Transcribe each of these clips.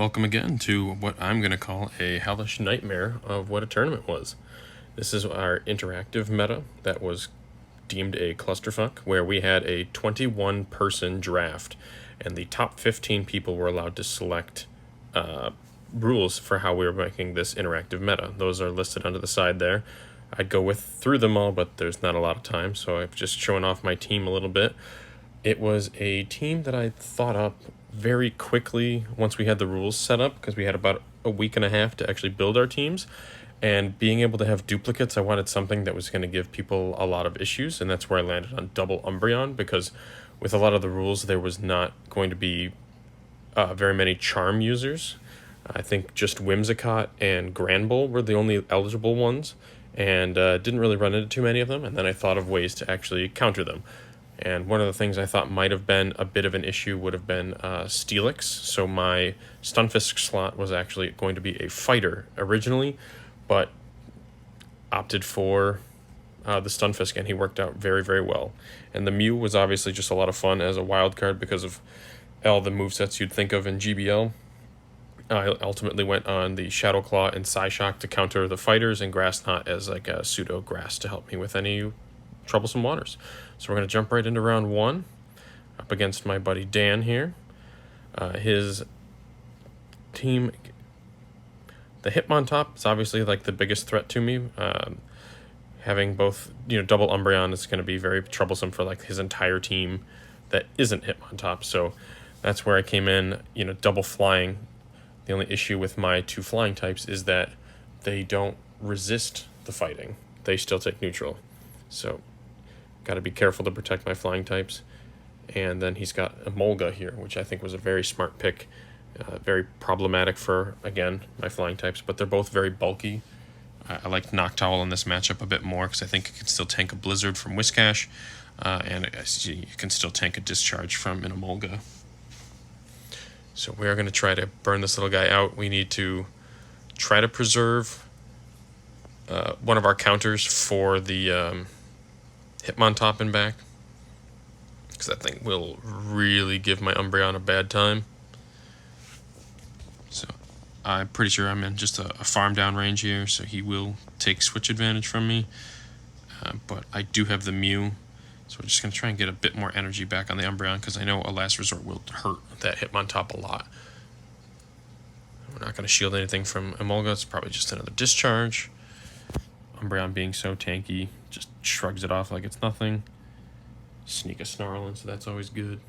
welcome again to what I'm going to call a hellish nightmare of what a tournament was. This is our interactive meta that was deemed a clusterfuck, where we had a 21-person draft, and the top 15 people were allowed to select rules for how we were making this interactive meta. Those are listed under the side there. I'd go through them all, but there's not a lot of time, so I've just shown off my team a little bit. It was a team that I thought up very quickly once we had the rules set up, because we had about a week and a half to actually build our teams. And being able to have duplicates, I wanted something that was going to give people a lot of issues, and that's where I landed on double Umbreon, because with a lot of the rules there was not going to be very many charm users. I think just Whimsicott and Granbull were the only eligible ones, and didn't really run into too many of them, and then I thought of ways to actually counter them. And one of the things I thought might have been a bit of an issue would have been Steelix. So my Stunfisk slot was actually going to be a fighter originally, but opted for the Stunfisk, and he worked out very, very well. And the Mew was obviously just a lot of fun as a wild card because of all the movesets you'd think of in GBL. I ultimately went on the Shadow Claw and Psyshock to counter the fighters, and Grass Knot as like a pseudo grass to help me with any troublesome waters. So we're going to jump right into round one, up against my buddy Dan here. His team, the Hitmontop is obviously like the biggest threat to me. Having both, double Umbreon is going to be very troublesome for like his entire team that isn't Hitmontop. So that's where I came in, double flying. The only issue with my two flying types is that they don't resist the fighting. They still take neutral. So got to be careful to protect my flying types. And then he's got Emolga here, which I think was a very smart pick. Very problematic for, again, my flying types, but they're both very bulky. I like Noctowl in this matchup a bit more because I think it can still tank a Blizzard from Whiscash, and you can still tank a Discharge from an Emolga. So we are going to try to burn this little guy out. We need to try to preserve one of our counters for the Hitmontop and back, because I think will really give my Umbreon a bad time. So I'm pretty sure I'm in just a farm down range here, so he will take switch advantage from me. But I do have the Mew, so we're just going to try and get a bit more energy back on the Umbreon, because I know a Last Resort will hurt that Hitmontop a lot. We're not going to shield anything from Emolga. It's probably just another Discharge. Umbreon being so tanky just shrugs it off like it's nothing. Sneak a Snarl in, so that's always good.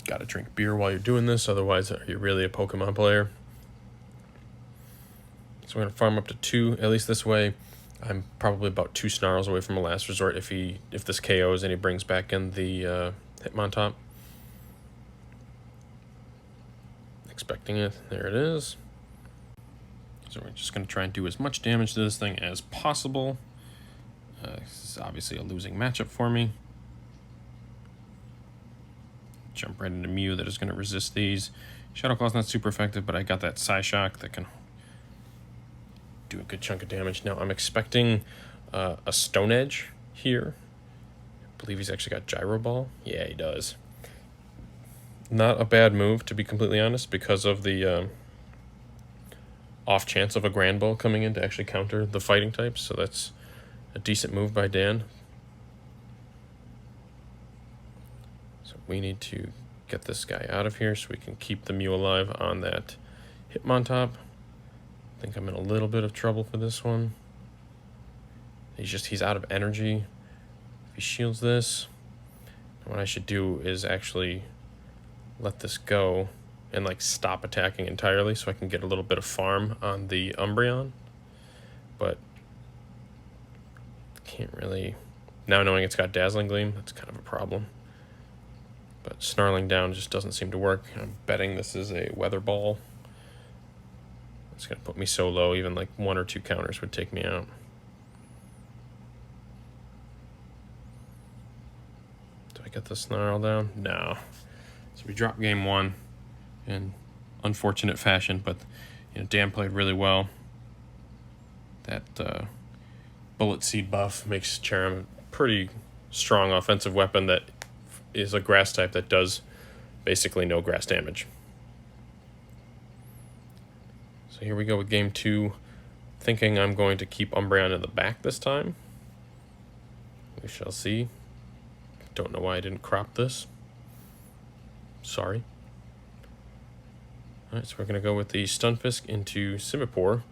Gotta drink beer while you're doing this, otherwise are you really a Pokemon player? So we're gonna farm up to 2, at least this way. I'm probably about 2 Snarls away from a Last Resort if this KOs and he brings back in the Hitmontop. Expecting it. There it is. So we're just going to try and do as much damage to this thing as possible. This is obviously a losing matchup for me. Jump right into Mew that is going to resist these. Shadow Claw's not super effective, but I got that Psyshock that can do a good chunk of damage. Now I'm expecting a Stone Edge here. I believe he's actually got Gyro Ball. Yeah, he does. Not a bad move, to be completely honest, because of the off chance of a Granbull coming in to actually counter the fighting types. So that's a decent move by Dan. So we need to get this guy out of here so we can keep the Mew alive on that Hitmontop. I think I'm in a little bit of trouble for this one. He's out of energy. If he shields this, what I should do is actually let this go and like stop attacking entirely so I can get a little bit of farm on the Umbreon. But can't really, now knowing it's got Dazzling Gleam, that's kind of a problem. But Snarling down just doesn't seem to work. I'm betting this is a Weather Ball. It's going to put me so low, even like 1 or 2 counters would take me out. Do I get the Snarl down? No. So we dropped game 1 in unfortunate fashion, but Dan played really well. That Bullet Seed buff makes Cherim pretty strong offensive weapon that is a grass type that does basically no grass damage. So here we go with game 2. Thinking I'm going to keep Umbreon in the back this time. We shall see. Don't know why I didn't crop this. Sorry. Alright, so we're going to go with the Stunfisk into Simipour,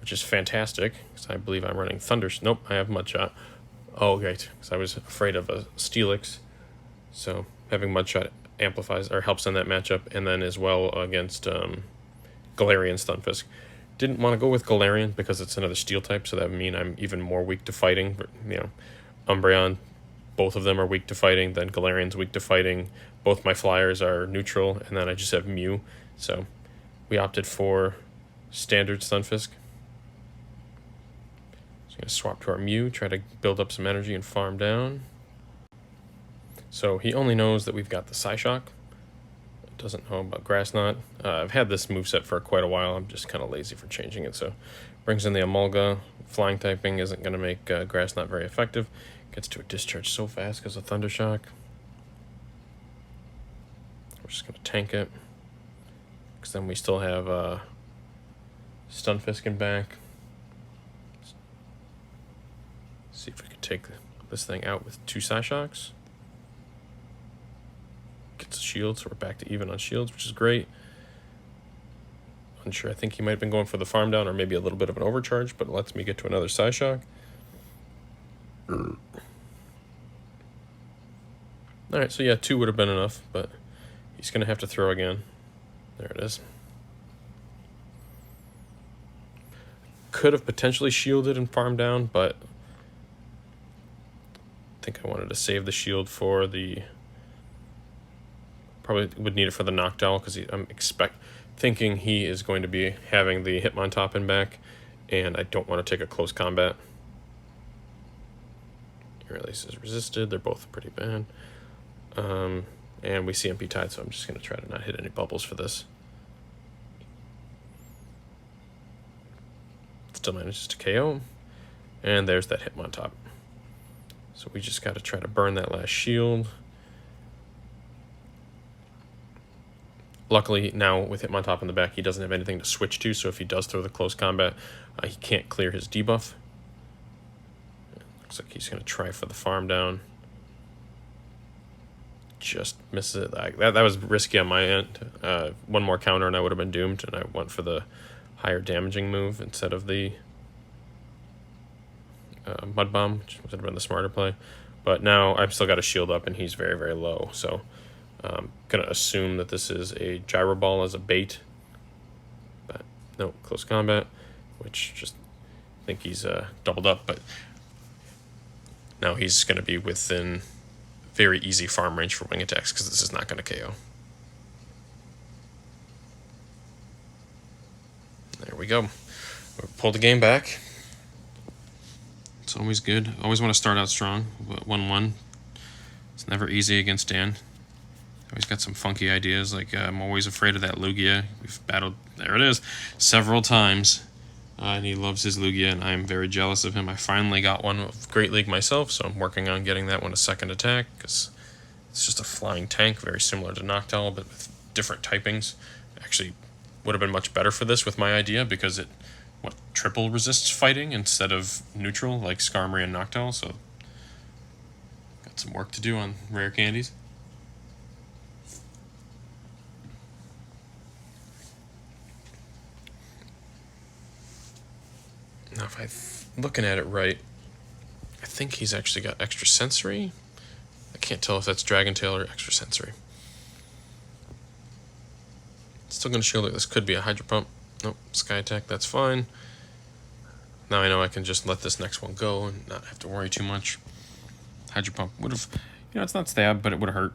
which is fantastic, because I believe I'm running Thunder... Nope, I have Mudshot. Oh, great, because I was afraid of a Steelix. So having Mudshot amplifies, or helps in that matchup, and then as well against Galarian Stunfisk. Didn't want to go with Galarian because it's another steel type, so that would mean I'm even more weak to fighting. But, you know, Umbreon, both of them are weak to fighting, then Galarian's weak to fighting. Both my flyers are neutral, and then I just have Mew. So we opted for standard Stunfisk. So I'm going to swap to our Mew, try to build up some energy and farm down. So he only knows that we've got the Psyshock. Doesn't know about Grass Knot. I've had this moveset for quite a while. I'm just kind of lazy for changing it. So brings in the Emolga. Flying typing isn't going to make Grass Knot very effective. Gets to a discharge so fast because of Thunder Shock. We're just going to tank it. Because then we still have Stunfisk in back. See if we can take this thing out with 2 Psyshocks. Gets a shield, so we're back to even on shields, which is great. Unsure, I think he might have been going for the farm down or maybe a little bit of an overcharge, but it lets me get to another Psyshock. Alright, so yeah, 2 would have been enough, but he's going to have to throw again. There it is. Could have potentially shielded and farmed down, but I think I wanted to save the shield for the... Probably would need it for the Noctowl because I'm thinking he is going to be having the Hitmontop in back, and I don't want to take a close combat. Release is resisted. They're both pretty bad. And we CMP tied, so I'm just going to try to not hit any bubbles for this. Still manages to KO. And there's that Hitmontop. So we just got to try to burn that last shield. Luckily, now with Hitmontop in the back, he doesn't have anything to switch to, so if he does throw the close combat, he can't clear his debuff. Looks like he's going to try for the farm down. Just misses it. That was risky on my end. One more counter and I would have been doomed, and I went for the higher damaging move instead of the Mud Bomb, which would have been the smarter play. But now I've still got a shield up, and he's very, very low, so... I'm going to assume that this is a Gyro Ball as a bait. But no, close combat, which just I think he's doubled up. But now he's going to be within very easy farm range for wing attacks because this is not going to KO. There we go. We'll pull the game back. It's always good. Always want to start out strong. 1-1. It's never easy against Dan. Always got some funky ideas, like I'm always afraid of that Lugia. We've battled, there it is, several times. And he loves his Lugia, and I'm very jealous of him. I finally got one of Great League myself, so I'm working on getting that one a second attack, because it's just a flying tank, very similar to Noctowl, but with different typings. Actually, would have been much better for this with my idea, because it, triple resists fighting instead of neutral, like Skarmory and Noctowl, so got some work to do on rare candies. Now, if I'm looking at it right, I think he's actually got extra sensory. I can't tell if that's Dragon Tail or extra sensory. Still going to shield it. This could be a Hydro Pump. Nope, Sky Attack, that's fine. Now I know I can just let this next one go and not have to worry too much. Hydro Pump would have, it's not stab, but it would have hurt.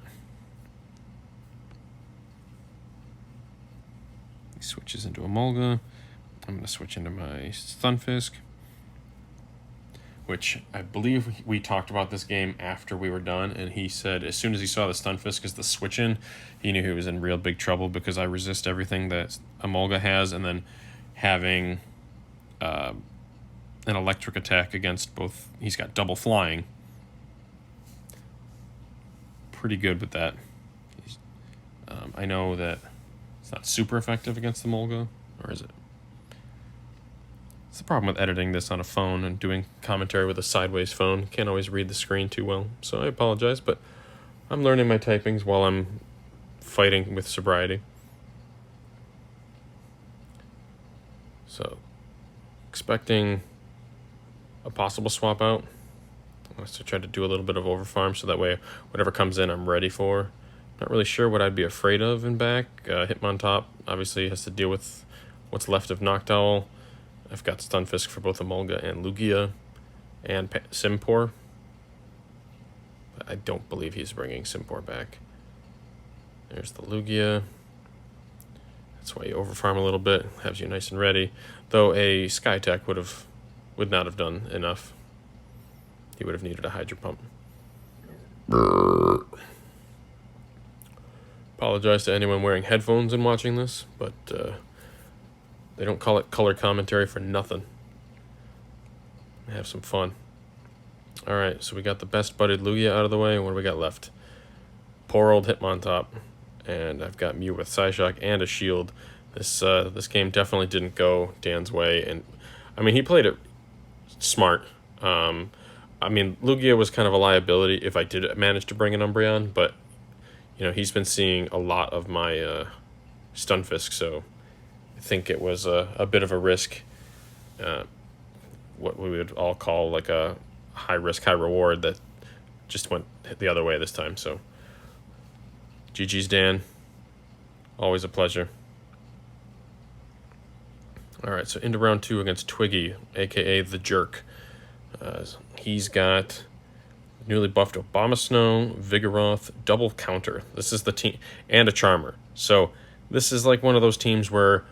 He switches into Emolga. I'm going to switch into my Stunfisk, which I believe we talked about this game after we were done, and he said as soon as he saw the Stunfisk as the switch in, he knew he was in real big trouble because I resist everything that Emolga has, and then having an electric attack against both, he's got double flying. pretty good with that. I know that it's not super effective against the Molga, or is it? It's the problem with editing this on a phone and doing commentary with a sideways phone. Can't always read the screen too well, so I apologize, but I'm learning my typings while I'm fighting with sobriety. So, expecting a possible swap out. I also tried to do a little bit of overfarm so that way whatever comes in I'm ready for. Not really sure what I'd be afraid of in back. Hitmontop obviously has to deal with what's left of Noctowl. I've got Stunfisk for both Emolga and Lugia and Simpor. I don't believe he's bringing Simpor back. There's the Lugia. That's why you overfarm a little bit, has you nice and ready. Though a Skytech would not have done enough. He would have needed a Hydro Pump. Apologize to anyone wearing headphones and watching this, but they don't call it color commentary for nothing. Have some fun. Alright, so we got the best budded Lugia out of the way. What do we got left? Poor old Hitmontop. And I've got Mew with Psyshock and a shield. This game definitely didn't go Dan's way. And I mean, he played it smart. I mean, Lugia was kind of a liability if I did manage to bring an Umbreon, but you know, he's been seeing a lot of my Stunfisk, so I think it was a bit of a risk. What we would all call like a high risk, high reward that just went the other way this time. So GG's, Dan. Always a pleasure. All right, so into round 2 against Twiggy, a.k.a. the Jerk. He's got newly buffed Abomasnow, Vigoroth, double counter. This is the team, and a Charmer. So this is like one of those teams where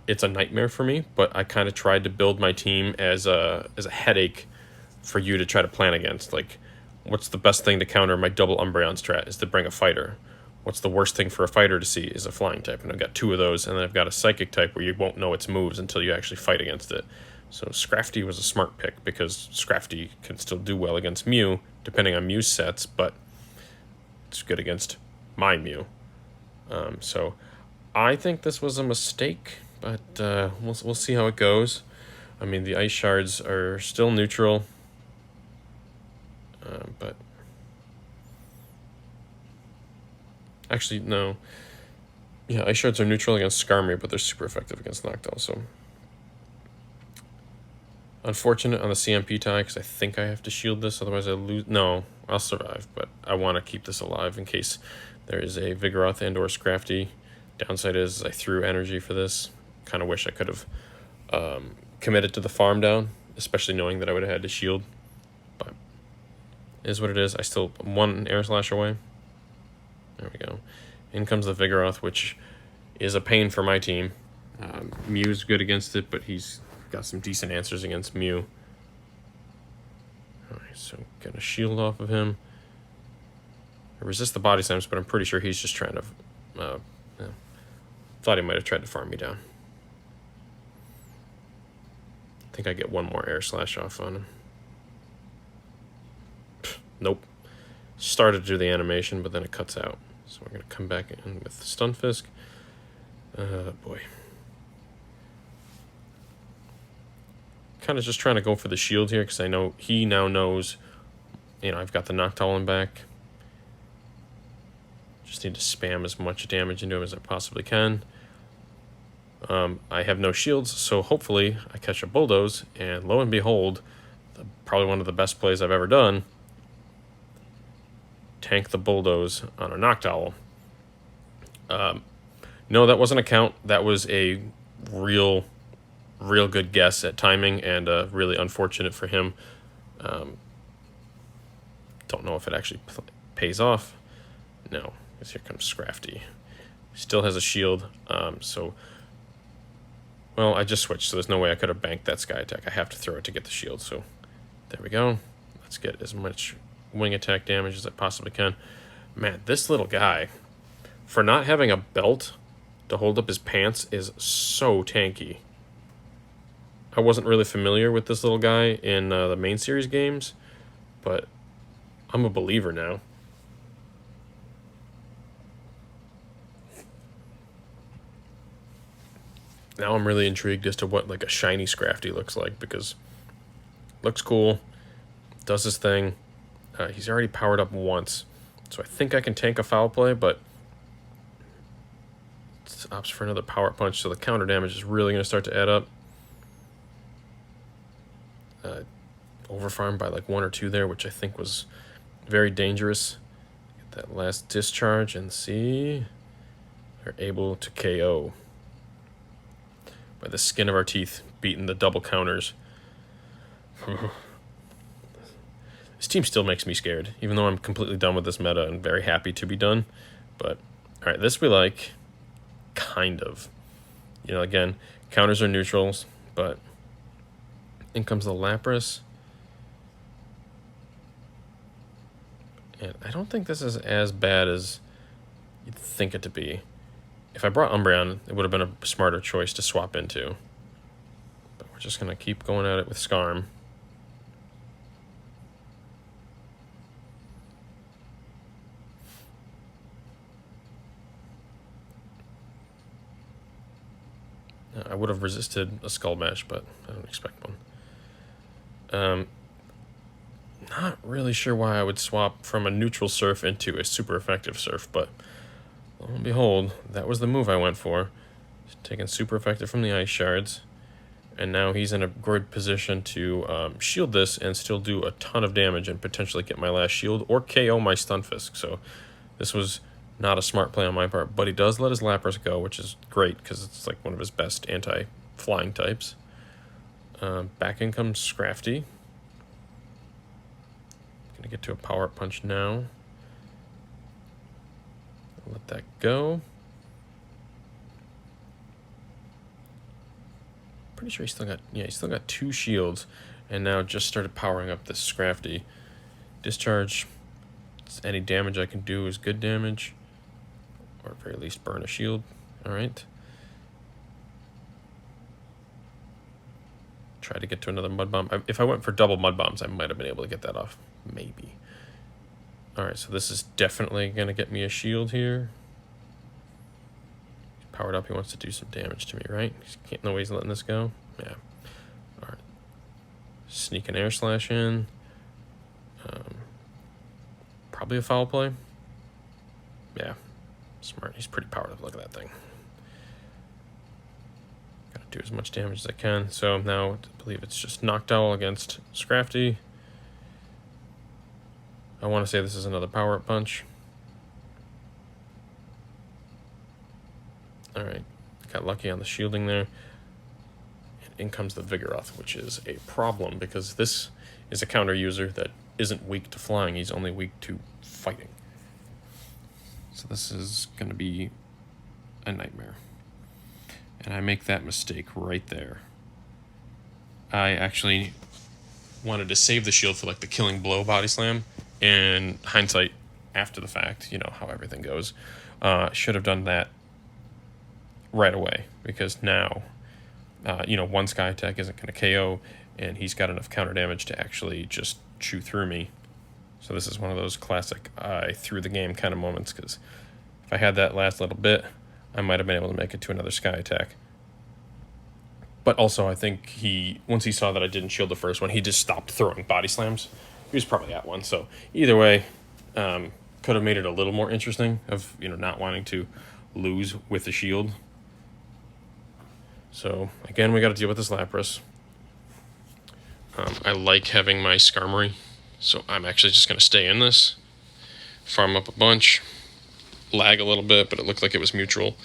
it's a nightmare for me, but I kind of tried to build my team as a headache for you to try to plan against. Like, what's the best thing to counter my double Umbreon strat is to bring a fighter. What's the worst thing for a fighter to see is a flying type, and I've got 2 of those, and then I've got a psychic type where you won't know its moves until you actually fight against it. So Scrafty was a smart pick because Scrafty can still do well against Mew, depending on Mew's sets, but it's good against my Mew. So I think this was a mistake, but we'll see how it goes. I mean, the Ice Shards are still neutral, but actually, no. Yeah, Ice Shards are neutral against Skarmory, but they're super effective against Noctowl, so unfortunate on the CMP tie, because I think I have to shield this, otherwise I lose. No, I'll survive, but I want to keep this alive in case there is a Vigoroth and or Scrafty. Downside is I threw energy for this. Kind of wish I could have committed to the farm down, especially knowing that I would have had to shield. But it is what it is. I still 1 Air Slash away. There we go. In comes the Vigoroth, which is a pain for my team. Mew's good against it, but he's got some decent answers against Mew. Alright, so get a shield off of him. I resist the body slams, but I'm pretty sure he's just trying to... thought he might have tried to farm me down. I think I get 1 more Air Slash off on him. Nope. Started to do the animation, but then it cuts out. So we're going to come back in with Stunfisk. Boy. Kind of just trying to go for the shield here, because I know he now knows, you know, I've got the Noctowl in back. Just need to spam as much damage into him as I possibly can. I have no shields, so hopefully I catch a Bulldoze, and lo and behold, probably one of the best plays I've ever done. Tank the Bulldoze on a Noctowl. No, that wasn't a count. That was a real good guess at timing, and really unfortunate for him. Don't know if it actually pays off. No, because here comes Scrafty. Still has a shield, so... Well, I just switched, so there's no way I could have banked that Sky Attack. I have to throw it to get the shield, so there we go. Let's get as much wing attack damage as I possibly can. Man, this little guy, for not having a belt to hold up his pants, is so tanky. I wasn't really familiar with this little guy in the main series games, but I'm a believer now. Now I'm really intrigued as to what like a shiny Scrafty looks like, because looks cool, does his thing. He's already powered up once, so I think I can tank a foul play, but it opts for another power punch, so the counter damage is really going to start to add up. Overfarmed by like 1 or 2 there, which I think was very dangerous. Get that last discharge and see. They're able to KO by the skin of our teeth, beating the double counters. This team still makes me scared, even though I'm completely done with this meta and very happy to be done. But, alright, this we like. Kind of. You know, again, counters are neutrals, but in comes the Lapras. And I don't think this is as bad as you'd think it to be. If I brought Umbreon, it would have been a smarter choice to swap into. But we're just going to keep going at it with Skarm. I would have resisted a Skull Mash, but I don't expect one. Not really sure why I would swap from a neutral Surf into a super effective Surf, but lo and behold, that was the move I went for. Taking super effective from the Ice Shards, and now he's in a good position to shield this and still do a ton of damage and potentially get my last shield or KO my Stunfisk. So this was not a smart play on my part, but he does let his Lapras go, which is great because it's like one of his best anti-flying types. Back in comes Scrafty. Gonna get to a power up punch now. Let that go. Pretty sure he still got 2 shields, and now just started powering up this Scrafty. Discharge. Any damage I can do is good damage, or at very least burn a shield. All right. Try to get to another Mud Bomb. If I went for double Mud Bombs, I might have been able to get that off. Maybe. All right, so this is definitely going to get me a shield here. He's powered up. He wants to do some damage to me, right? He can't know he's letting this go. Yeah. All right. Sneak an Air Slash in. Probably a foul play. Yeah. Smart. He's pretty powered up. Look at that thing. Gotta do as much damage as I can. So now I believe it's just Noctowl against Scrafty. I want to say this is another power-up punch. Alright. Got lucky on the shielding there. And in comes the Vigoroth, which is a problem because this is a counter user that isn't weak to flying. He's only weak to fighting. So this is going to be a nightmare. And I make that mistake right there. I actually wanted to save the shield for like the killing blow body slam. In hindsight, after the fact, you know how everything goes, should have done that right away, because now, one Sky Attack isn't going to KO, and he's got enough counter damage to actually just chew through me. So this is one of those classic I threw the game kind of moments, because if I had that last little bit, I might have been able to make it to another Sky Attack. But also, I think once he saw that I didn't shield the first one, he just stopped throwing body slams. He was probably at one, so either way, could have made it a little more interesting of not wanting to lose with the shield. So again, we got to deal with this Lapras. I like having my Skarmory, so I'm actually just going to stay in this, farm up a bunch, lag a little bit, but it looked like it was mutual.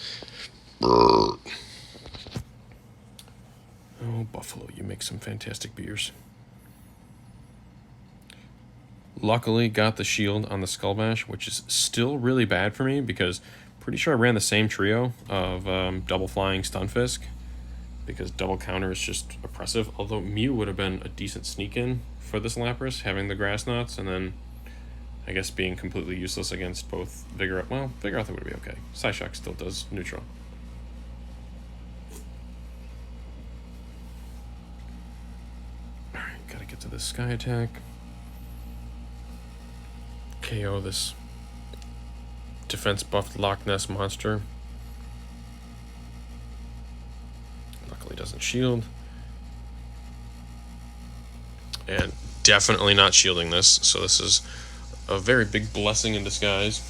Oh, Buffalo, you make some fantastic beers. Luckily, got the shield on the Skull Bash, which is still really bad for me because pretty sure I ran the same trio of double flying Stunfisk because double counter is just oppressive. Although Mew would have been a decent sneak in for this Lapras, having the Grass Knots, and then I guess being completely useless against both Vigoroth. Well, Vigoroth would be okay. Psyshock still does neutral. Alright, gotta get to this Sky Attack. KO this defense buffed Loch Ness monster. doesn't shield. And definitely not shielding this, so this is a very big blessing in disguise.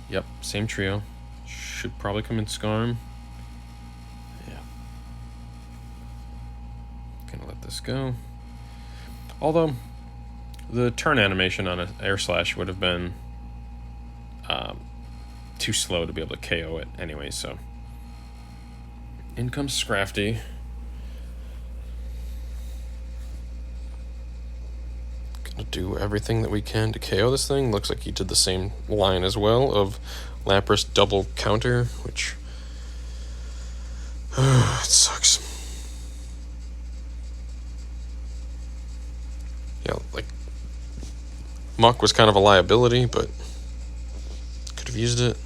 Yep, same trio. Should probably come in Scarm. Yeah. Gonna let this go. Although, the turn animation on an Air Slash would have been too slow to be able to KO it anyway, so. In comes Scrafty. Gonna do everything that we can to KO this thing. Looks like he did the same line as well of Lapras double counter, which it sucks. Yeah, like Muck was kind of a liability, but could have used it.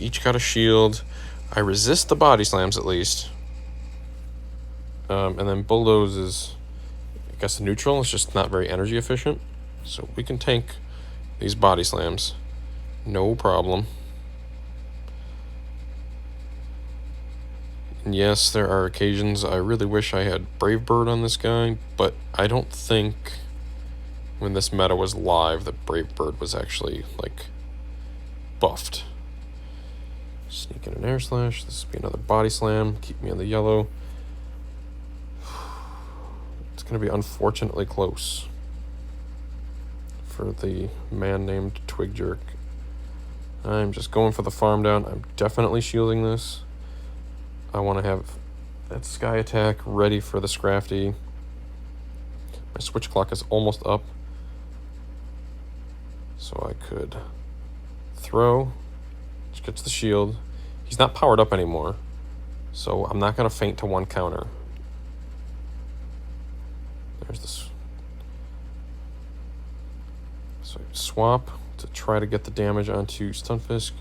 Each got a shield. I resist the body slams at least. And then Bulldoze is, I guess, neutral. It's just not very energy efficient. So we can tank these body slams. No problem. And yes, there are occasions I really wish I had Brave Bird on this guy, but I don't think when this meta was live that Brave Bird was actually, like, buffed. Sneak in an Air Slash. This will be another body slam. Keep me on the yellow. It's going to be unfortunately close for the man named Twig Jerk. I'm just going for the farm down. I'm definitely shielding this. I want to have that Sky Attack ready for the Scrafty. My switch clock is almost up. So I could throw, which gets the shield. He's not powered up anymore, so I'm not going to feint to one counter. There's this. So swap to try to get the damage onto Stunfisk.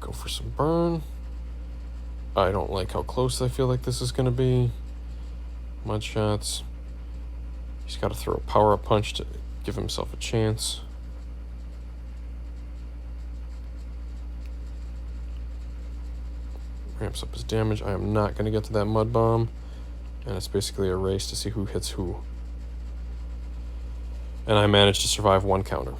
Go for some burn. I don't like how close I feel like this is going to be. Mud shots. He's got to throw a power-up punch to give himself a chance. Ramps up his damage. I am not going to get to that Mud Bomb. And it's basically a race to see who hits who. And I managed to survive one counter.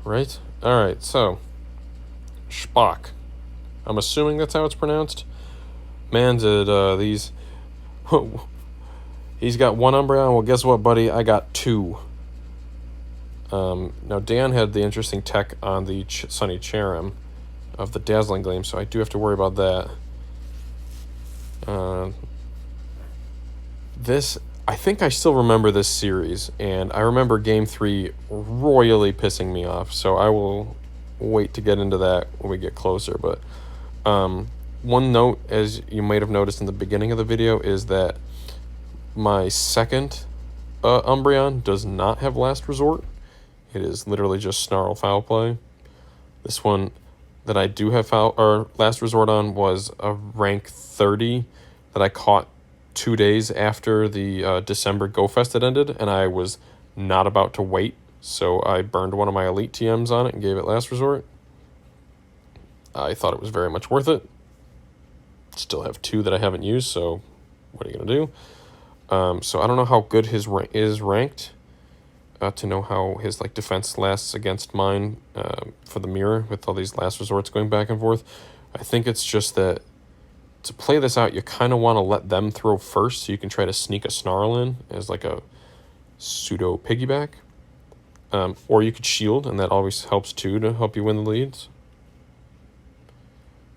Right? Alright, so. Spock. I'm assuming that's how it's pronounced. Man, did these... He's got one Umbreon. Well, guess what, buddy? I got two. Now, Dan had the interesting tech on the Sunny Cherim of the Dazzling Gleam, so I do have to worry about that. I think I still remember this series, and I remember Game 3 royally pissing me off, so I will wait to get into that when we get closer. But one note, as you might have noticed in the beginning of the video, is that my second Umbreon does not have Last Resort. It is literally just Snarl Foul Play. This one that I do have Last Resort on was a rank 30 that I caught 2 days after the December Go Fest had ended, and I was not about to wait, so I burned one of my Elite TMs on it and gave it Last Resort. I thought it was very much worth it. Still have two that I haven't used, so what are you going to do? So I don't know how good his is ranked to know how his defense lasts against mine for the mirror with all these Last Resorts going back and forth. I think it's just that to play this out, you kind of want to let them throw first so you can try to sneak a Snarl in as like a pseudo piggyback. Or you could shield, and that always helps too to help you win the leads.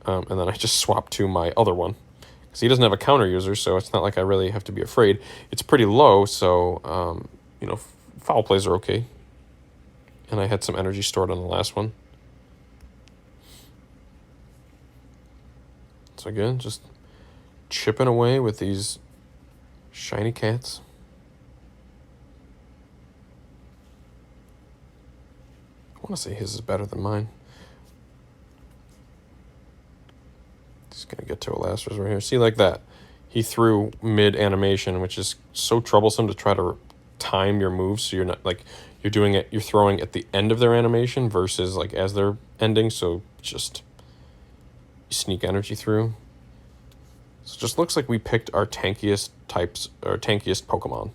And then I just swapped to my other one. Because he doesn't have a counter user, so it's not like I really have to be afraid. It's pretty low, so, foul plays are okay. And I had some energy stored on the last one. So again, just chipping away with these shiny cats. I want to say his is better than mine. Just going to get to a Last Resort here. See, like that. He threw mid-animation, which is so troublesome to try to time your moves, so you're not like you're throwing at the end of their animation versus like as they're ending, so just you sneak energy through. So it just looks like we picked our tankiest types or tankiest Pokemon.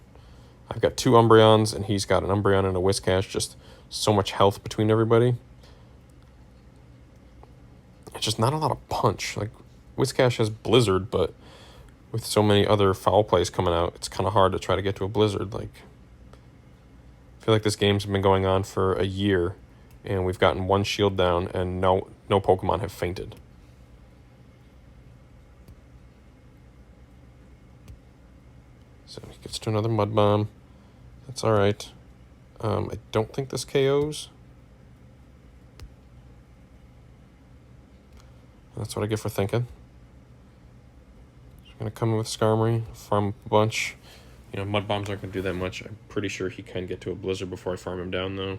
I've got 2 Umbreons and he's got an Umbreon and a Whiscash, just so much health between everybody. It's just not a lot of punch. Like Whiscash has Blizzard, but with so many other foul plays coming out, it's kind of hard to try to get to a Blizzard. Like, I feel like this game's been going on for a year, and we've gotten 1 shield down, and no Pokemon have fainted. So he gets to another Mud Bomb. That's all right. I don't think this KOs. That's what I get for thinking. Going to come in with Skarmory, farm a bunch. You know, Mud Bombs aren't going to do that much. I'm pretty sure he can get to a Blizzard before I farm him down, though.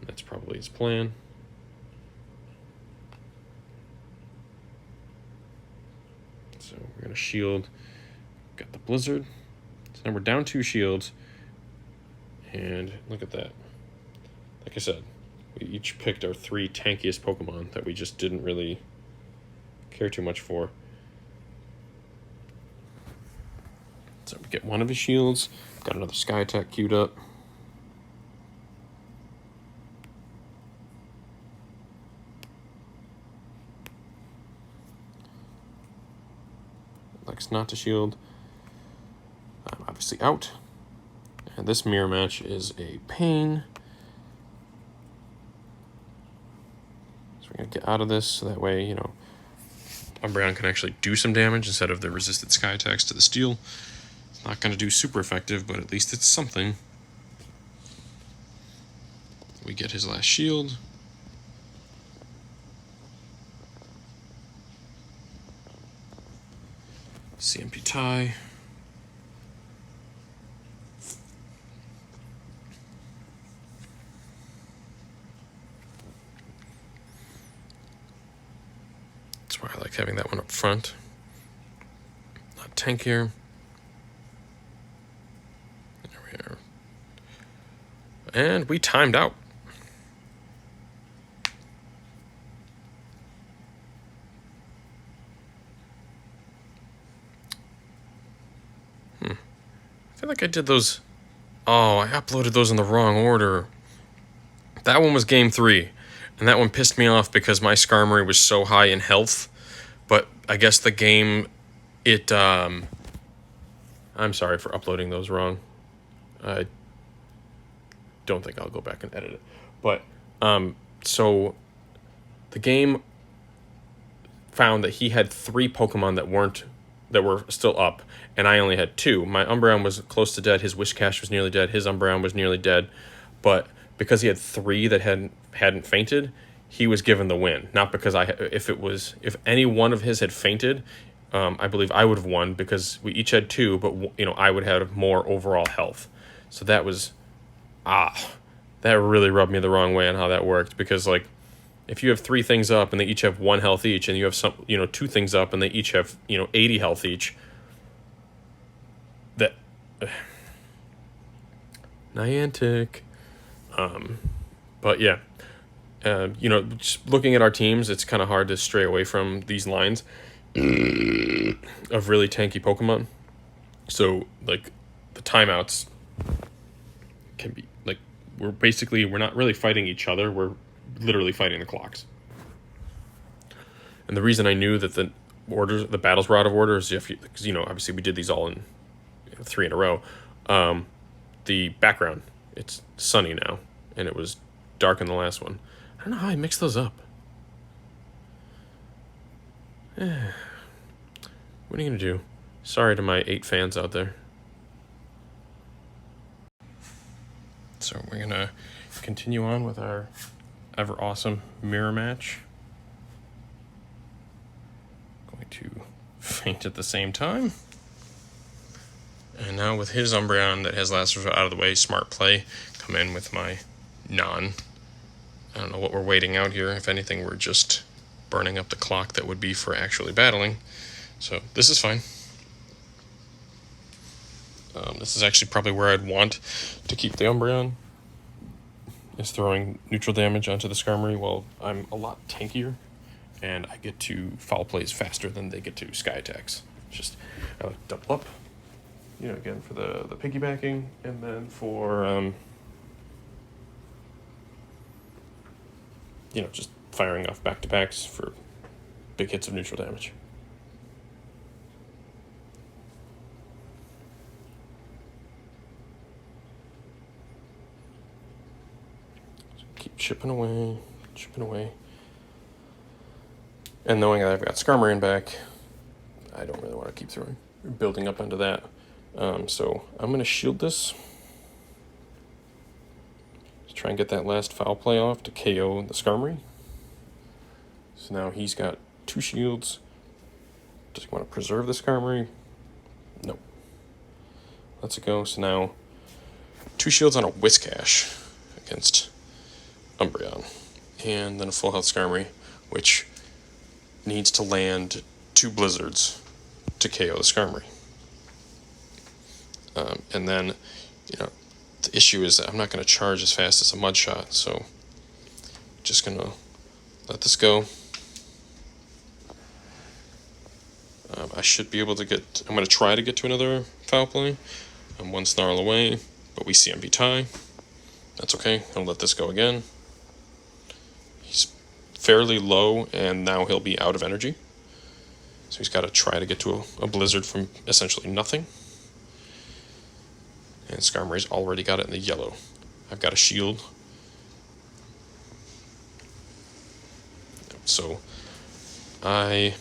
And that's probably his plan. So we're going to shield. Got the Blizzard. So now we're down 2 shields. And look at that. Like I said, we each picked our 3 tankiest Pokemon that we just didn't really care too much for. So we get 1 of his shields. Got another Sky Attack queued up. Likes not to shield. I'm obviously out. And this mirror match is a pain. So we're going to get out of this so that way, you know, Umbreon can actually do some damage instead of the resisted Sky Attacks to the steel. Not going to do super effective, but at least it's something. We get his last shield. CMP tie. That's why I like having that one up front. Not tankier. And we timed out. I feel like I did those. Oh, I uploaded those in the wrong order. That one was game 3. And that one pissed me off because my Skarmory was so high in health. But I guess the game, I'm sorry for uploading those wrong. I don't think I'll go back and edit it. But, so the game found that he had 3 Pokemon that were still up, and I only had 2. My Umbreon was close to dead, his Whiscash was nearly dead, his Umbreon was nearly dead, but because he had 3 that hadn't fainted, he was given the win. Not because if any one of his had fainted, I believe I would have won because we each had 2, but you know, I would have more overall health. So that was that really rubbed me the wrong way on how that worked, because like if you have 3 things up and they each have 1 health each, and you have 2 things up and they each have 80 health each, that Niantic. But yeah, just looking at our teams, it's kind of hard to stray away from these lines of really tanky Pokemon. So like the timeouts can be like, we're not really fighting each other, we're literally fighting the clocks. And the reason I knew that the battles were out of order is because obviously we did these all in 3 in a row. The background, it's sunny now, and it was dark in the last one. I don't know how I mixed those up. What are you gonna do? Sorry to my 8 fans out there. So we're gonna continue on with our ever awesome mirror match. Going to faint at the same time. And now with his Umbreon that has last resort out of the way, smart play, come in with my I don't know what we're waiting out here. If anything, we're just burning up the clock that would be for actually battling. So this is fine. This is actually probably where I'd want to keep the Umbreon, is throwing neutral damage onto the Skarmory while I'm a lot tankier, and I get to foul plays faster than they get to sky attacks. Just double up, again for the piggybacking, and then for just firing off back-to-backs for big hits of neutral damage. So keep chipping away. And knowing that I've got Skarmory back, I don't really want to keep building up onto that. So I'm going to shield this. Just try and get that last foul play off to KO the Skarmory. So now he's got 2 shields. Does he want to preserve the Skarmory? Nope. Let's go. So now 2 shields on a Whiscash against Umbreon. And then a full health Skarmory, which needs to land 2 Blizzards to KO the Skarmory. And then, the issue is that I'm not going to charge as fast as a Mud Shot, so just going to let this go. I should be able to I'm going to try to get to another foul play. I'm 1 Snarl away, but we CMB tie. That's okay. I'll let this go again. He's fairly low, and now he'll be out of energy. So he's got to try to get to a Blizzard from essentially nothing. And Skarmory's already got it in the yellow. I've got a shield. So I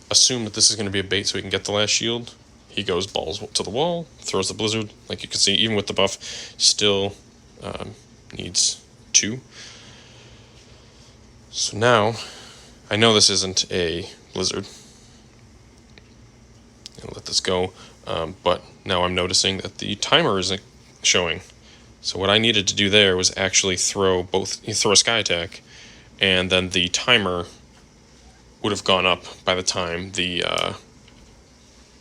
assume that this is going to be a bait so he can get the last shield. He goes balls to the wall, throws the Blizzard. Like you can see, even with the buff, still needs 2. So now, I know this isn't a Blizzard. I'll let this go. But now I'm noticing that the timer isn't showing. So what I needed to do there was actually throw a Sky Attack, and then the timer would have gone up by the time the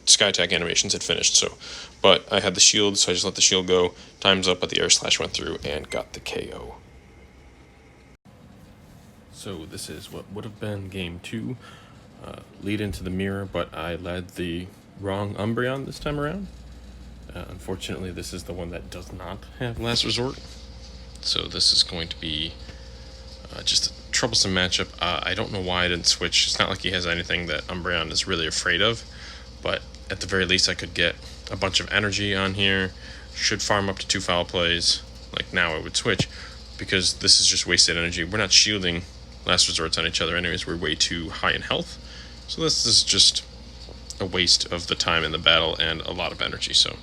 Sky Attack animations had finished. But I had the shield, so I just let the shield go. Time's up, but the Air Slash went through and got the KO. So this is what would have been game 2. Lead into the mirror, but I led the wrong Umbreon this time around. Unfortunately, this is the one that does not have Last Resort. So this is going to be just a troublesome matchup. I don't know why I didn't switch. It's not like he has anything that Umbreon is really afraid of, but at the very least I could get a bunch of energy on here. Should farm up to 2 foul plays. Like now I would switch, because this is just wasted energy. We're not shielding Last Resorts on each other anyways. We're way too high in health. So this is just a waste of the time in the battle and a lot of energy. So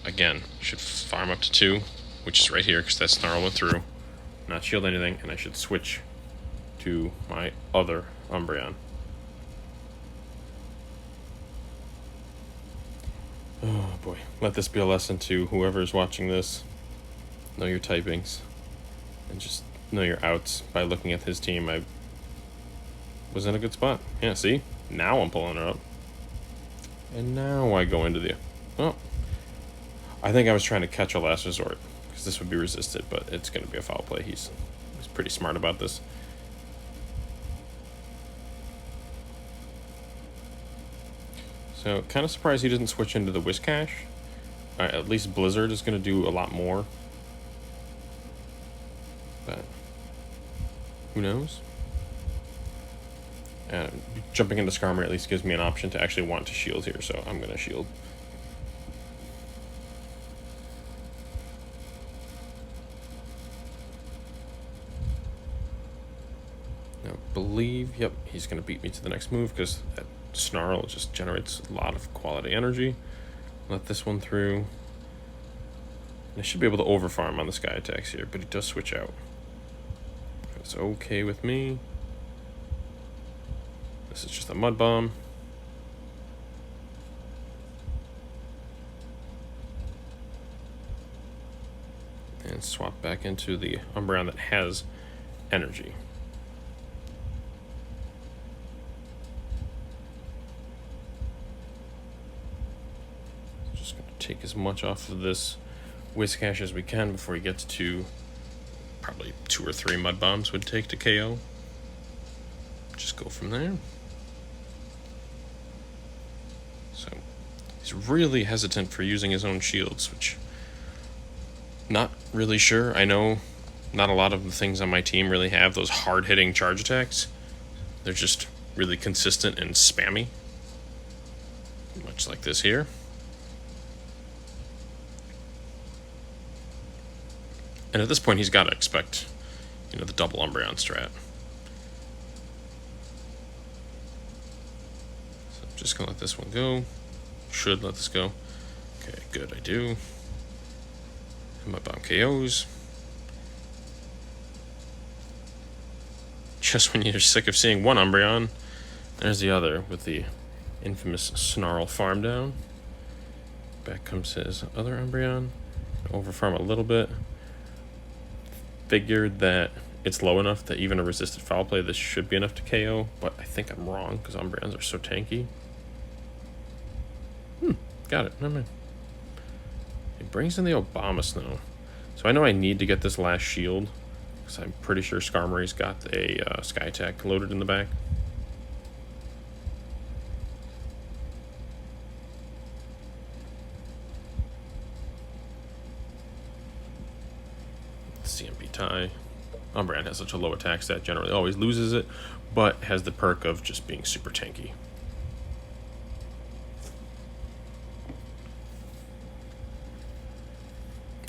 again, should farm up to 2, which is right here, because that Snarl went through. Not shield anything, and I should switch to my other Umbreon. Oh boy, let this be a lesson to whoever is watching this. Know your typings, and just know your outs by looking at his team. I was in a good spot. Yeah, see? Now I'm pulling her up. And now I go into the... Oh. I think I was trying to catch a Last Resort, because this would be resisted, but it's going to be a foul play. He's pretty smart about this. So, kind of surprised he didn't switch into the Whiscash. At least Blizzard is going to do a lot more. But who knows? Jumping into Skarmory at least gives me an option to actually want to shield here, so I'm going to shield. Now, believe, yep, he's going to beat me to the next move, because that Snarl just generates a lot of quality energy. Let this one through. I should be able to overfarm on the Sky Attacks here, but he does switch out. It's okay with me. This is just a Mud Bomb. And swap back into the Umbreon that has energy. Just going to take as much off of this Whiscash as we can before he gets to probably 2 or 3 Mud Bombs would take to KO. Just go from there. So he's really hesitant for using his own shields, which not really sure. I know not a lot of the things on my team really have those hard-hitting charge attacks. They're just really consistent and spammy. Much like this here. And at this point, he's got to expect, the double Umbreon strat. So I'm just going to let this one go. Should let this go. Okay, good, I do. And my bomb KOs. Just when you're sick of seeing one Umbreon, there's the other with the infamous Snarl farm down. Back comes his other Umbreon. Overfarm a little bit. Figured that it's low enough that even a resisted foul play, this should be enough to KO, but I think I'm wrong because Umbreons are so tanky. Got it. Never mind. It brings in the Obama Snow. So I know I need to get this last shield because I'm pretty sure Skarmory's got a Sky Attack loaded in the back. CMP tie. Umbreon has such a low attack stat, generally always loses it, but has the perk of just being super tanky.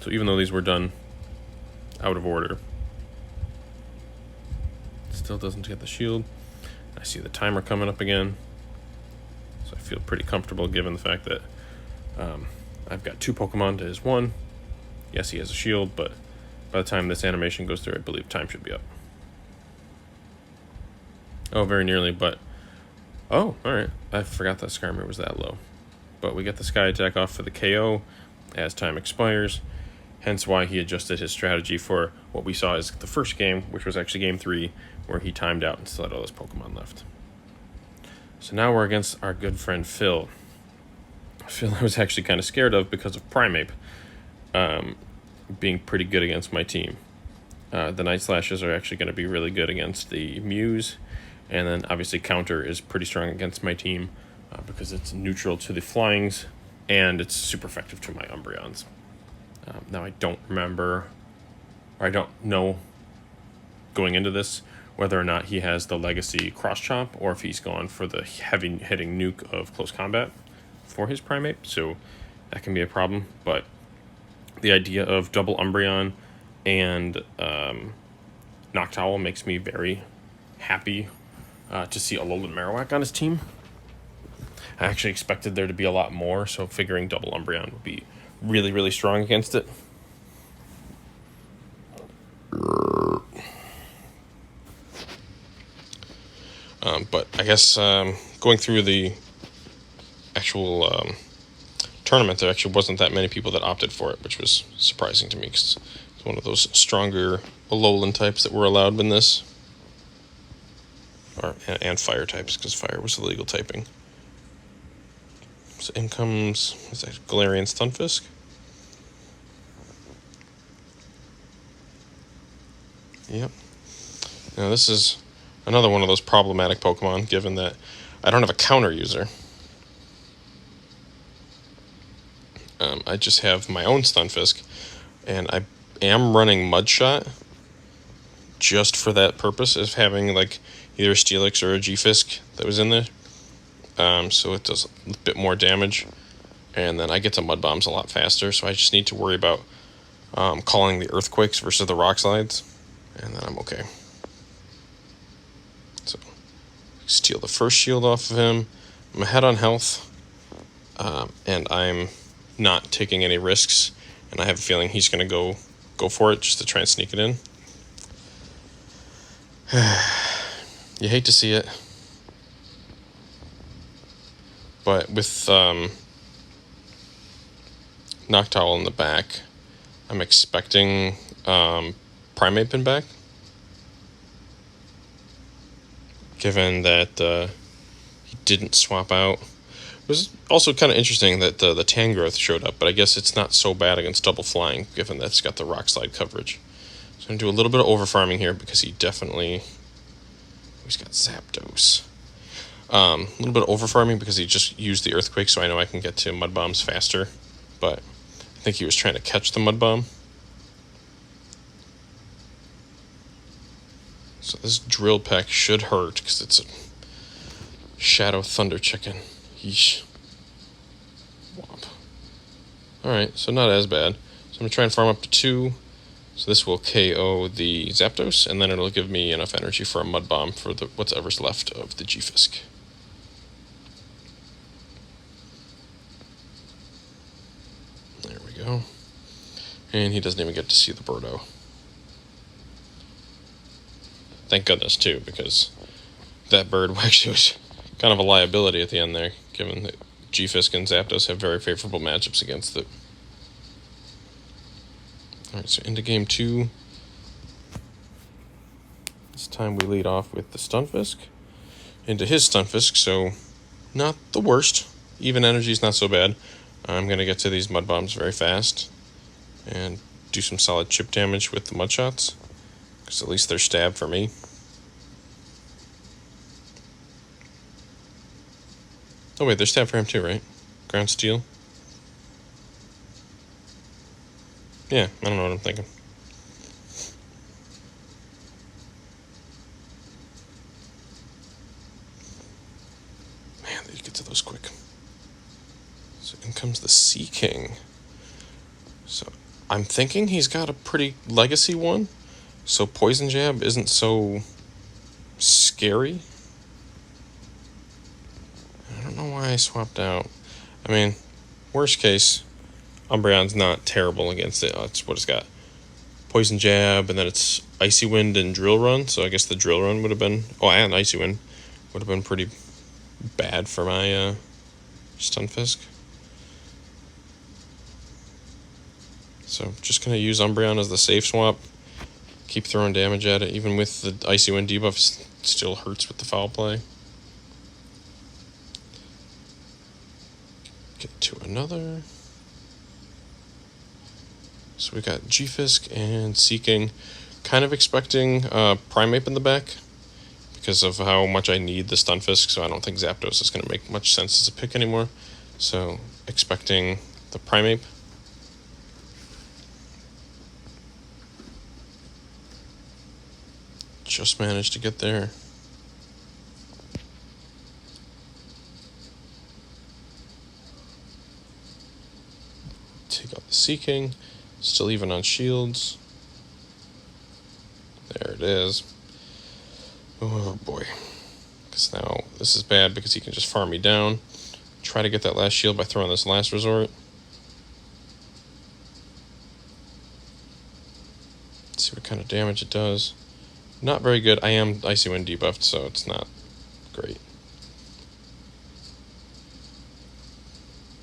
So even though these were done out of order, still doesn't get the shield. I see the timer coming up again, so I feel pretty comfortable given the fact that I've got 2 Pokemon to his 1. Yes, he has a shield, but by the time this animation goes through, I believe time should be up. Oh, very nearly, but... Oh, alright. I forgot that Skarmory was that low. But we get the Sky Attack off for the KO as time expires. Hence why he adjusted his strategy for what we saw as the first game, which was actually game 3, where he timed out and still had all his Pokemon left. So now we're against our good friend Phil. Phil I was actually kind of scared of because of Primeape being pretty good against my team. The Night Slashes are actually going to be really good against the Mews, and then obviously Counter is pretty strong against my team because it's neutral to the Flyings, and it's super effective to my Umbreons. Now I don't remember, or I don't know going into this whether or not he has the Legacy Cross Chomp or if he's gone for the heavy hitting nuke of Close Combat for his Primeape, so that can be a problem, but the idea of double Umbreon and Noctowl makes me very happy to see Alolan Marowak on his team. I actually expected there to be a lot more, so figuring double Umbreon would be really, really strong against it. But I guess going through the actual tournament, there actually wasn't that many people that opted for it, which was surprising to me because it's one of those stronger Alolan types that were allowed in this. And fire types, because fire was illegal typing. So in comes, is that Galarian Stunfisk? Yep. Now this is another one of those problematic Pokemon, given that I don't have a counter user. I just have my own Stunfisk, and I am running Mudshot just for that purpose of having like either a Steelix or a G-Fisk that was in there. So it does a bit more damage, and then I get to Mud Bombs a lot faster, so I just need to worry about calling the Earthquakes versus the Rock Slides, and then I'm okay. So, steal the first shield off of him. I'm ahead on health, and I'm not taking any risks, and I have a feeling he's going to go for it just to try and sneak it in. You hate to see it. But with Noctowl in the back, I'm expecting Primeape in back. Given that he didn't swap out It was also kind of interesting that the Tangrowth showed up, but I guess it's not so bad against double flying, given that it's got the rock slide coverage. So I'm going to do a little bit of over farming here because he definitely... He's got Zapdos. A little bit of over farming because he just used the Earthquake, so I know I can get to Mud Bombs faster. But I think he was trying to catch the Mud Bomb. So this Drill Peck should hurt because it's a Shadow Thunder Chicken. Yeesh. Womp. Alright, so not as bad. So I'm going to try and farm up to 2. So this will KO the Zapdos, and then it'll give me enough energy for a Mud Bomb for the whatever's left of the G-Fisk. There we go. And he doesn't even get to see the Birdo. Thank goodness, too, because that bird actually was kind of a liability at the end there, given that G-Fisk and Zapdos have very favorable matchups against it. Alright, so into game 2. This time we lead off with the Stunfisk. Into his Stunfisk, so not the worst. Even energy is not so bad. I'm going to get to these Mud Bombs very fast and do some solid chip damage with the Mud Shots, because at least they're stab for me. Oh wait, they're stab for him too, right? Ground Steel? Yeah, I don't know what I'm thinking. Man, they get to those quick. So in comes the Sea King. So I'm thinking he's got a pretty legacy one, so Poison Jab isn't so scary. I don't know why I swapped out. I mean, worst case, Umbreon's not terrible against it. It's what it's got. Poison Jab, and then it's Icy Wind and Drill Run, so I guess the Drill Run would have been... Oh, and Icy Wind would have been pretty bad for my Stunfisk. So just going to use Umbreon as the safe swap. Keep throwing damage at it. Even with the Icy Wind debuff, it still hurts with the foul play. Get to another. So we got G-Fisk and Sea King. Kind of expecting Primeape in the back because of how much I need the Stunfisk, so I don't think Zapdos is going to make much sense as a pick anymore. So expecting the Primeape. Just managed to get there. Take out the Sea King. Still even on shields. There it is. Oh boy. Because now this is bad because he can just farm me down. Try to get that last shield by throwing this last resort. Let's see what kind of damage it does. Not very good. I am Icy Wind debuffed, so it's not great.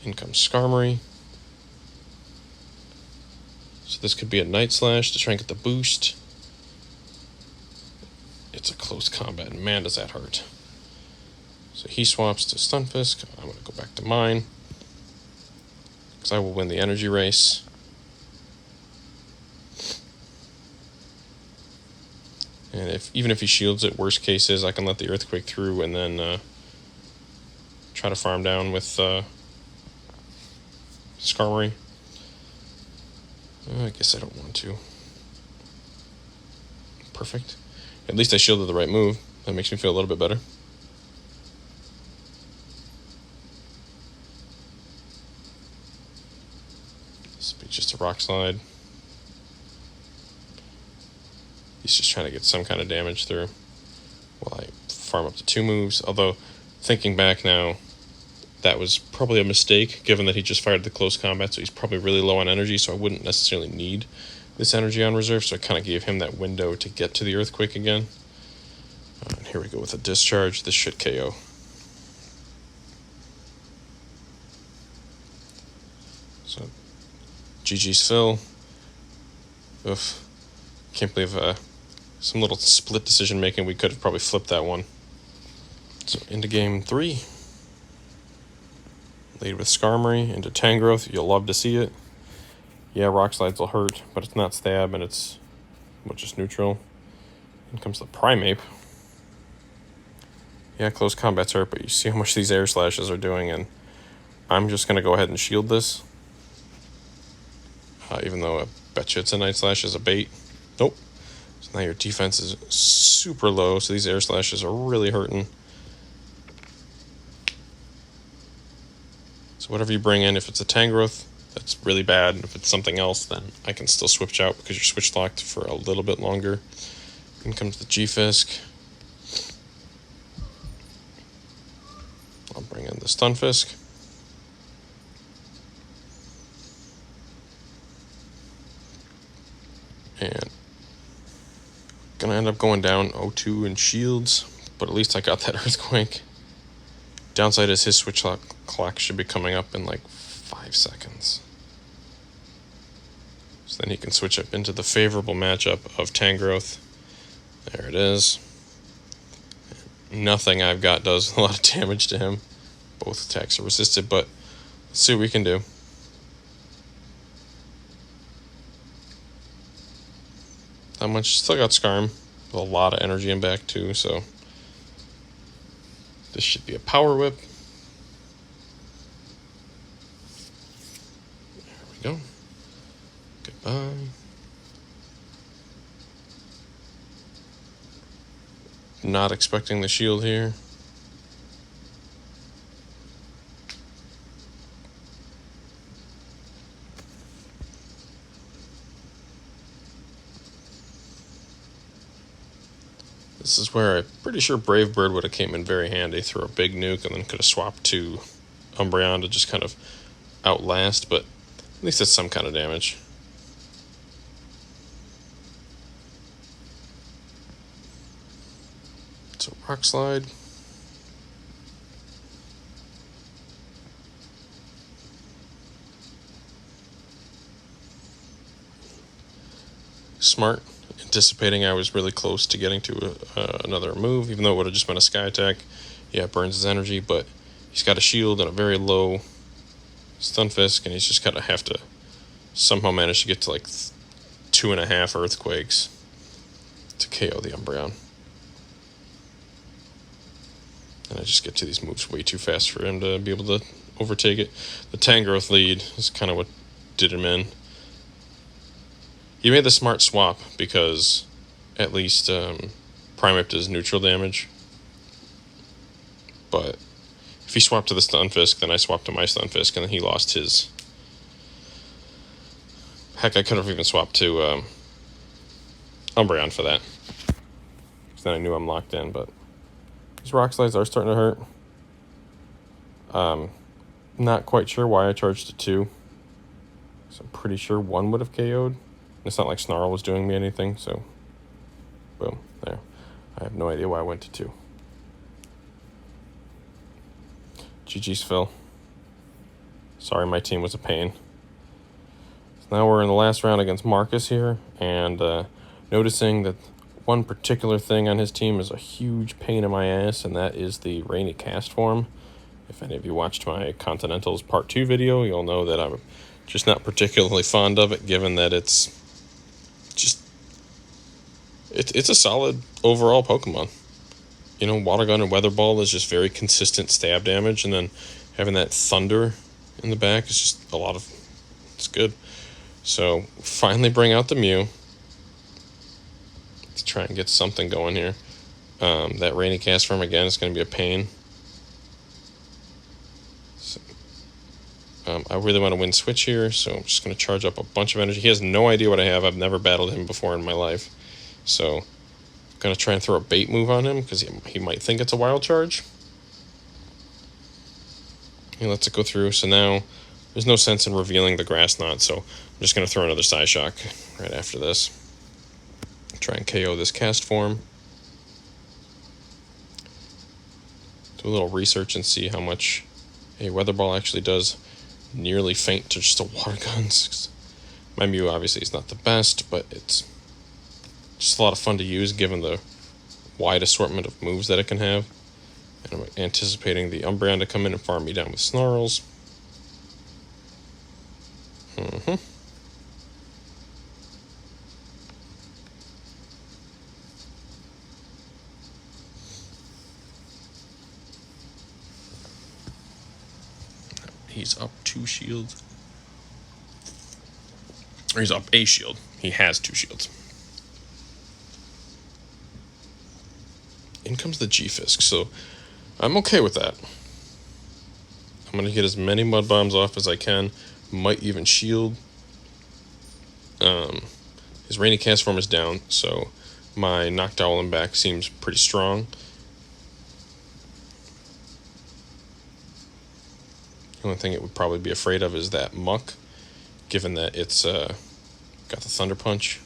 In comes Skarmory. So this could be a Night Slash to try and get the boost. It's a close combat, and man does that hurt. So he swaps to Stunfisk. I'm going to go back to mine, because I will win the energy race. And even if he shields it, worst case is I can let the Earthquake through and then try to farm down with Skarmory. I guess I don't want to. Perfect. At least I shielded the right move. That makes me feel a little bit better. This will be just a Rock Slide. He's just trying to get some kind of damage through while I farm up to 2 moves. Although, thinking back now, that was probably a mistake, given that he just fired the close combat, so he's probably really low on energy, so I wouldn't necessarily need this energy on reserve, so I kind of gave him that window to get to the Earthquake again. And here we go with a Discharge. This should KO. So, GG's Phil. Oof. Can't believe some little split decision making. We could have probably flipped that one. So into game 3. Lead with Skarmory into Tangrowth. You'll love to see it. Yeah, Rock Slides will hurt, but it's not stab and it's just neutral. In comes the Primeape. Yeah, close combat's hurt, but you see how much these air slashes are doing, and I'm just going to go ahead and shield this. Even though I bet you it's a Night Slash as a bait. Nope. So now your defense is super low, so these air slashes are really hurting. So whatever you bring in, if it's a Tangrowth, that's really bad. If it's something else, then I can still switch out because you're switch locked for a little bit longer. In comes the G-Fisk. I'll bring in the Stunfisk. And gonna end up going down 0-2 in shields, but at least I got that Earthquake. Downside is his switch lock clock should be coming up in like 5 seconds. So then he can switch up into the favorable matchup of Tangrowth. There it is. Nothing I've got does a lot of damage to him. Both attacks are resisted, but let's see what we can do. Not much. Still got Skarm with a lot of energy in back too, so this should be a Power Whip. There we go. Goodbye. Not expecting the shield here. This is where I'm pretty sure Brave Bird would have came in very handy. Throw a big nuke and then could have swapped to Umbreon to just kind of outlast, but at least it's some kind of damage. So Rock Slide. Smart. Anticipating I was really close to getting to another move, even though it would have just been a Sky Attack. Yeah, it burns his energy, but he's got a shield and a very low Stunfisk, and he's just gotta have to somehow manage to get to like 2.5 Earthquakes to KO the Umbreon. And I just get to these moves way too fast for him to be able to overtake it. The Tangrowth lead is kind of what did him in. He made the smart swap because at least Primeape does neutral damage. But if he swapped to the Stunfisk, then I swapped to my Stunfisk, and then he lost his. Heck, I could have even swapped to Umbreon for that. Because then I knew I'm locked in, but these Rock Slides are starting to hurt. Not quite sure why I charged to 2. So I'm pretty sure 1 would have KO'd. It's not like Snarl was doing me anything, so boom, there. I have no idea why I went to 2. GG's, Phil. Sorry my team was a pain. So now we're in the last round against Marcus here, and noticing that one particular thing on his team is a huge pain in my ass, and that is the Rainy Cast form. If any of you watched my Continentals Part 2 video, you'll know that I'm just not particularly fond of it, given that it's a solid overall Pokemon. You know, Water Gun and Weather Ball is just very consistent stab damage, and then having that Thunder in the back is just it's good. So, finally bring out the Mew to try and get something going here. That Rainy Cast form, again, is going to be a pain. So, I really want to win switch here, so I'm just going to charge up a bunch of energy. He has no idea what I have. I've never battled him before in my life. So, I'm going to try and throw a bait move on him because he might think it's a wild charge. He lets it go through, so now there's no sense in revealing the Grass Knot, so I'm just going to throw another Psyshock right after this. Try and KO this cast form. Do a little research and see how much a Weather Ball actually does. Nearly faint to just a Water Gun. My Mew obviously is not the best, but it's just a lot of fun to use given the wide assortment of moves that it can have. And I'm anticipating the Umbreon to come in and farm me down with Snarls. Mm-hmm. He's up 2 shields. Or he's up a shield. He has 2 shields. In comes the G-Fisk, so I'm okay with that. I'm going to get as many mud bombs off as I can. Might even shield. His Rainy Cast form is down, so my Noctowl back seems pretty strong. The only thing it would probably be afraid of is that Muck, given that it's got the Thunder Punch.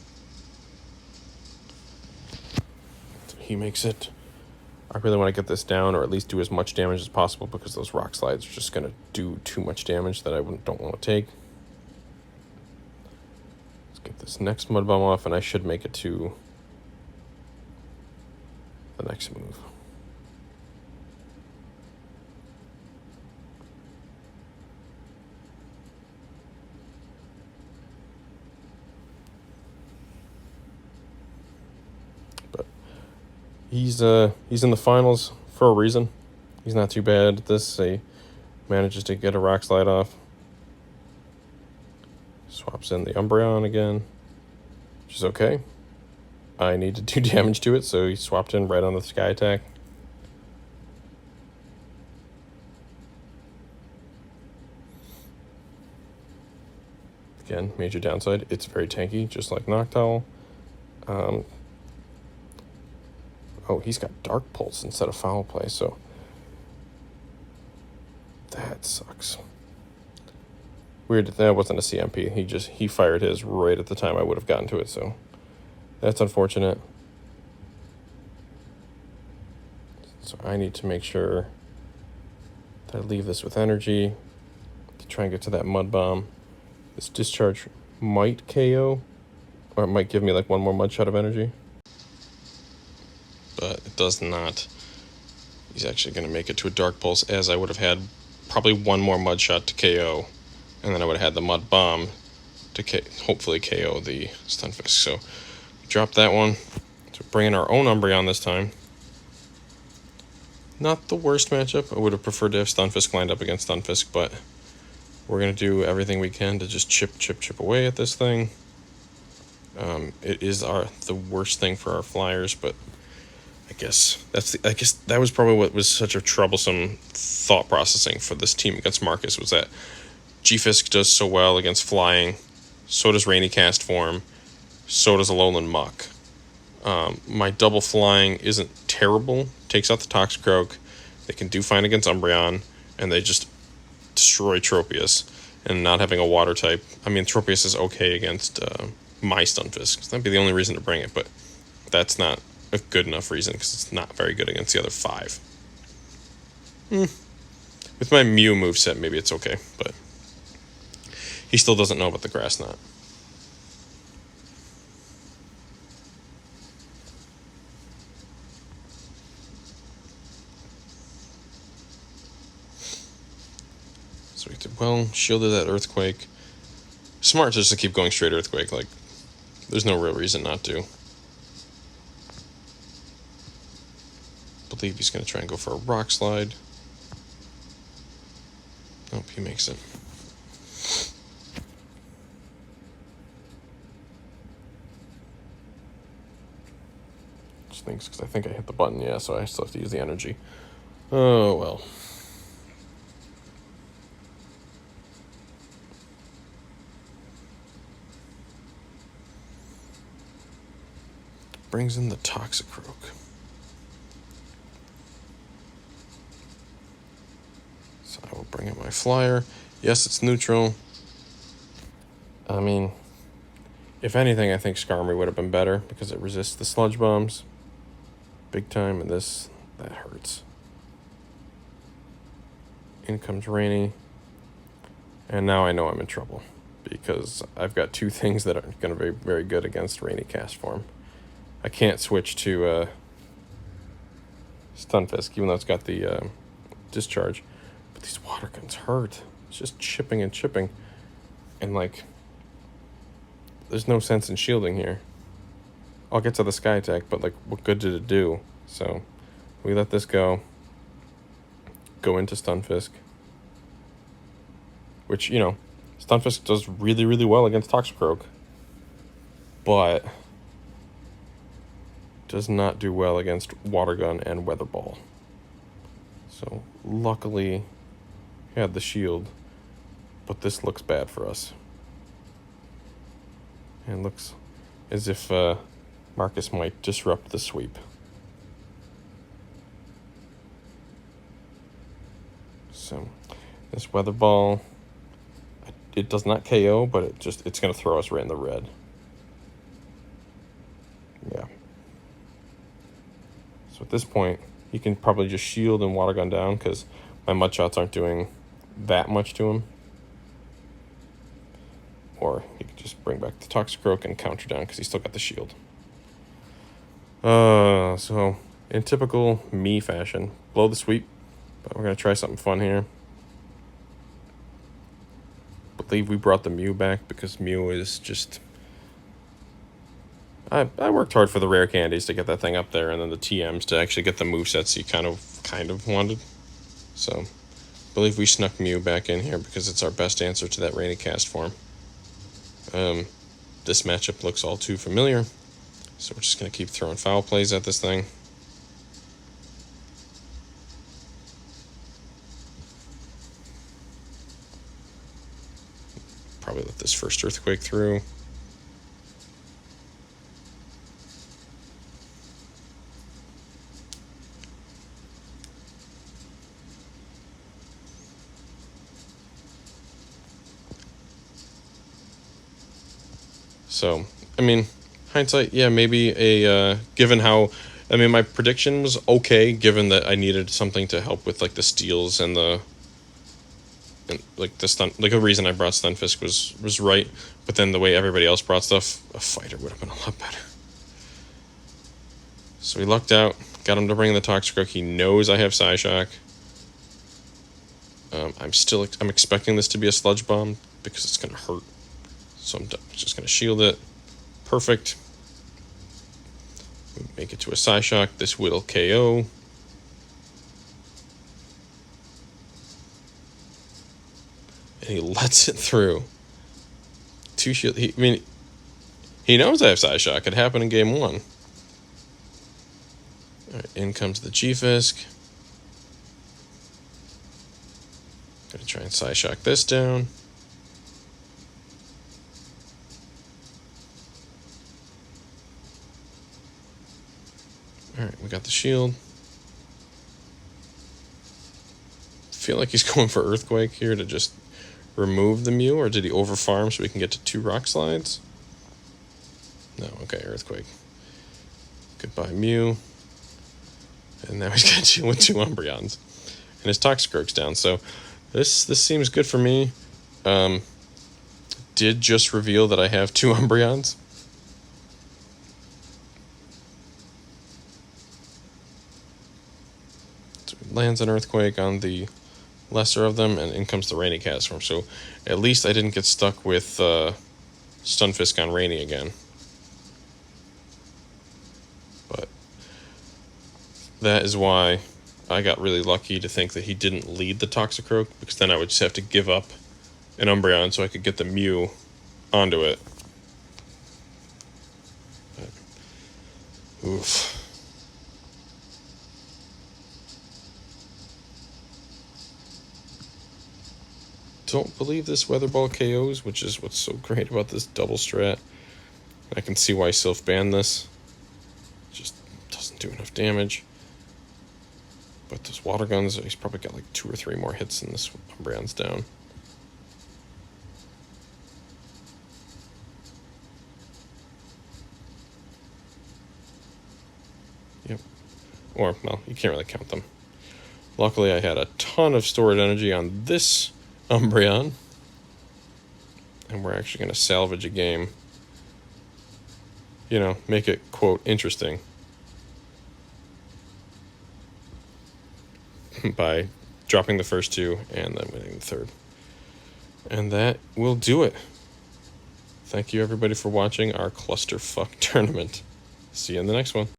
So he makes it. I really want to get this down, or at least do as much damage as possible, because those Rock Slides are just going to do too much damage that I don't want to take. Let's get this next Mud Bomb off, and I should make it to the next move. But he's in the finals for a reason. He's not too bad at this. He manages to get a Rock Slide off. Swaps in the Umbreon again, which is okay. I need to do damage to it, so he swapped in right on the Sky Attack. Again, major downside, it's very tanky, just like Noctowl. Oh, he's got Dark Pulse instead of Foul Play, so that sucks. Weird that wasn't a CMP. He fired his right at the time I would have gotten to it, so that's unfortunate. So I need to make sure that I leave this with energy to try and get to that Mud Bomb. This Discharge might KO, or it might give me like one more Mud Shot of energy. But it does not. He's actually going to make it to a Dark Pulse, as I would have had probably one more Mud Shot to KO, and then I would have had the Mud Bomb to hopefully KO the Stunfisk. So drop that one. So bring in our own Umbreon this time. Not the worst matchup. I would have preferred to have Stunfisk lined up against Stunfisk, but we're going to do everything we can to just chip away at this thing. It is the worst thing for our flyers, but I guess that was probably what was such a troublesome thought processing for this team against Marcus, was that G-Fisk does so well against flying, so does Rainy Cast form, so does Alolan Muck. My double flying isn't terrible, takes out the Toxicroak, they can do fine against Umbreon, and they just destroy Tropius. And not having a water type, I mean, Tropius is okay against my Stunfisk. That'd be the only reason to bring it, but that's not a good enough reason, because it's not very good against the other 5. With my Mew moveset, maybe it's okay, but he still doesn't know about the Grass Knot. So we did well, shielded that Earthquake. Smart just to keep going straight Earthquake, like, there's no real reason not to. Believe he's going to try and go for a Rock Slide. Nope, he makes it. Just thinks because I think I hit the button, yeah, so I still have to use the energy. Oh, well. Brings in the Toxicroak. So I will bring in my Flyer. Yes, it's neutral. I mean, if anything, I think Skarmory would have been better, because it resists the Sludge Bombs big time, and that hurts. In comes Rainy. And now I know I'm in trouble, because I've got 2 things that are going to be very good against Rainy Cast form. I can't switch to Stunfisk, even though it's got the Discharge. But these Water Guns hurt. It's just chipping and chipping. And, like, there's no sense in shielding here. I'll get to the sky attack, but, like, what good did it do? So, we let this go into Stunfisk. Which, you know, Stunfisk does really, really well against Toxicroak. But does not do well against Water Gun and Weather Ball. So, luckily, he had the shield. But this looks bad for us. And looks as if Marcus might disrupt the sweep. So, this Weather Ball, it does not KO, but it's going to throw us right in the red. Yeah. So at this point, you can probably just shield and Water Gun down because my Mud Shots aren't doing that much to him. Or you could just bring back the Toxicroak and counter down because he's still got the shield. So in typical me fashion, blow the sweep, but we're going to try something fun here. I believe we brought the Mew back because Mew is just... I worked hard for the rare candies to get that thing up there, and then the TMs to actually get the movesets you kind of wanted. So, I believe we snuck Mew back in here because it's our best answer to that Rainy Cast form. This matchup looks all too familiar, so we're just going to keep throwing foul plays at this thing. Probably let this first Earthquake through. So, I mean, hindsight, yeah, maybe given how, I mean, my prediction was okay, given that I needed something to help with, like, the steals and the reason I brought Stunfisk was right, but then the way everybody else brought stuff, a fighter would have been a lot better. So we lucked out, got him to bring the Toxicroak. He knows I have Psyshock. I'm expecting this to be a Sludge Bomb because it's gonna hurt. So I'm just going to shield it. Perfect. We make it to a Psyshock. This will KO. And he lets it through. Two shield. He knows I have Psyshock. It happened in game 1. Alright, in comes the G-Fisk. Gonna try and Psyshock this down. Alright, we got the shield. Feel like he's going for Earthquake here to just remove the Mew, or did he overfarm so we can get to 2 Rock Slides? No, okay, Earthquake. Goodbye, Mew. And now he's got to deal with 2 Umbreons. And his Toxicroak's down, so this seems good for me. Did just reveal that I have 2 Umbreons. Lands an Earthquake on the lesser of them, and in comes the Rainy Cast form. So at least I didn't get stuck with Stunfisk on Rainy again. But that is why I got really lucky to think that he didn't lead the Toxicroak, because then I would just have to give up an Umbreon so I could get the Mew onto it. But, oof. Don't believe this Weather Ball KOs, which is what's so great about this double strat. I can see why Sylph banned this. It just doesn't do enough damage. But those Water Guns, he's probably got like 2 or 3 more hits than this Umbreon's down. Yep. Or, well, you can't really count them. Luckily, I had a ton of stored energy on this Umbreon, and we're actually going to salvage a game. You know, make it, quote, interesting by dropping the first 2 and then winning the third. And that will do it. Thank you everybody for watching our clusterfuck tournament. See you in the next one.